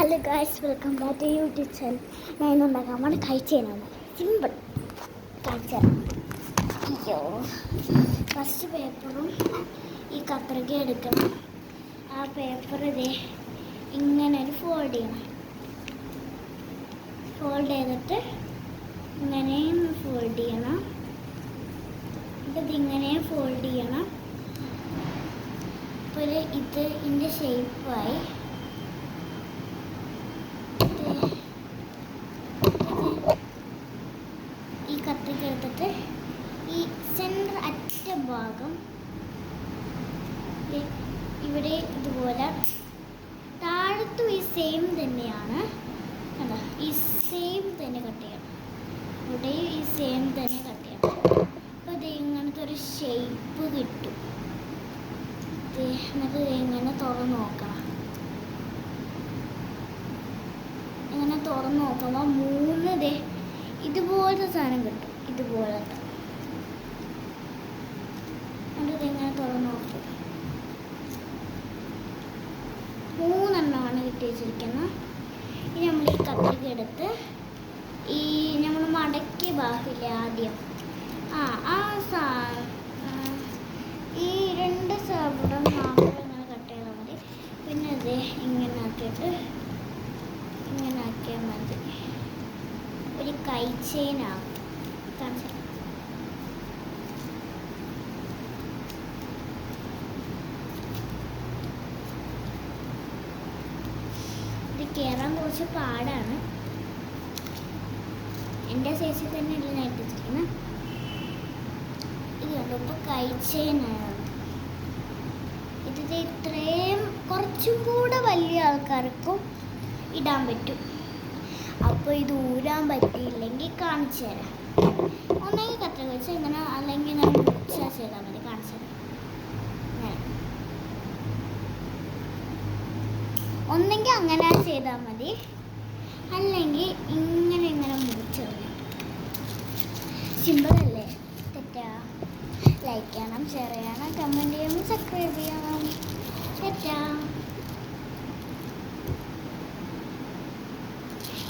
Hello guys, welcome back to YouTube channel. ഞാൻ ഇന്നുണ്ടാക്കാൻ വേണ്ടി കഴിച്ചതിനാണ് സിമ്പിൾ കഴിച്ച. അയ്യോ, ഫസ്റ്റ് പേപ്പറും ഈ കത്രിക എടുക്കണം. ആ പേപ്പർ ഇങ്ങനെ ഒരു ഫോൾഡ് ചെയ്യണം. ഫോൾഡ് ചെയ്തിട്ട് ഇങ്ങനെയും ഫോൾഡ് ചെയ്യണം. ഇതിങ്ങനെ ഫോൾഡ് ചെയ്യണം. അപ്പോൾ ഇത് ഇതിൻ്റെ ഷേപ്പായി. ഈ കത്രിക എടുത്തിട്ട് ഈ സെൻറ്റർ അറ്റ ഭാഗം ഇവിടെ ഇതുപോലെ താഴത്തും ഈ സെയിം തന്നെയാണ്. കണ്ടോ, ഈ സെയിം തന്നെ കട്ട് ചെയ്യണം. ഇവിടെയും ഈ സെയിം തന്നെ കട്ട് ചെയ്യണം. അപ്പോൾ ഇത് ഇങ്ങനത്തെ ഒരു ഷേപ്പ് കിട്ടും. എന്നിട്ട് ഇങ്ങനെ തുറന്ന് നോക്കണം. ഇങ്ങനെ തുറന്ന് നോക്കുമ്പോൾ മൂന്ന് ഇതുപോലത്തെ സാധനം കിട്ടും. ഇതുപോലത്തെ എന്നിട്ട് ഇങ്ങനെ തുറന്ന് നോക്കും. മൂന്നെണ്ണമാണ് കിട്ടി വെച്ചിരിക്കുന്നത്. ഇനി നമ്മൾ ഈ കത്രിക എടുത്ത് ഈ നമ്മൾ മടക്കിയ ഭാഗമില്ലേ ആദ്യം, ആ ഈ രണ്ട് സൈഡും മാത്രം ഇങ്ങനെ കട്ട് ചെയ്താൽ മതി. പിന്നെ ഇത് ഇങ്ങനെ ആക്കിയിട്ട് ഇങ്ങനെ ആക്കിയാൽ മതി. ഒരു കൈ ചെയിനാകും. ഇത് കയറാൻ കുറച്ച് പാടാണ്. എൻ്റെ സൈസിൽ തന്നെ അല്ല ഞാൻ ഇട്ടിരിക്കുന്നത്. ഇത് കണ്ടു, ഇപ്പോൾ കൈ ചെയിനാണ്. ഇത് ഇത്രയും കുറച്ചും കൂടെ വലിയ ആൾക്കാർക്കും ഇടാൻ പറ്റും. അപ്പോൾ ഇത് ഊരാൻ പറ്റിയില്ലെങ്കിൽ കാണിച്ചു തരാം. ഒന്നെങ്കിൽ കത്രിക വെച്ച് ഇങ്ങനെ, അല്ലെങ്കിൽ ഞാൻ മുറിച്ചാൽ ചെയ്താൽ മതി. കാണിച്ചു തരാം. ഒന്നെങ്കിൽ അങ്ങനെ ചെയ്താൽ മതി, അല്ലെങ്കിൽ ഇങ്ങനെ മുറിച്ചത്. സിമ്പിളല്ലേ? തെറ്റാ? ലൈക്ക് ചെയ്യണം, ഷെയർ ചെയ്യണം, കമൻറ്റ് ചെയ്യണം, സബ്സ്ക്രൈബ് ചെയ്യണം. തെറ്റാ?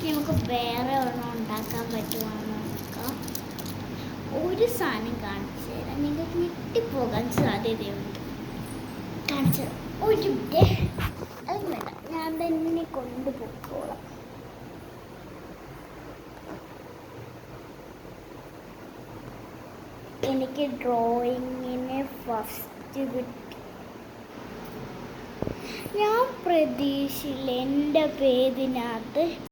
നമുക്ക് വേറെ ഒരെണ്ണം ഉണ്ടാക്കാൻ പറ്റുവാണെന്ന് നോക്കാം. ഒരു സാധനം കാണിച്ചു തരാം. നിങ്ങൾക്ക് ഞെട്ടിപ്പോകാൻ സാധ്യതയുണ്ട്. കാണിച്ചത് ഒരു അത് വേണ്ട, ഞാൻ തന്നെ കൊണ്ടുപോയിക്കോളാം. എനിക്ക് ഡ്രോയിങ്ങിന് ഫസ്റ്റ് കിട്ടി. ഞാൻ പ്രതീക്ഷയിൽ എൻ്റെ പേരിനകത്ത്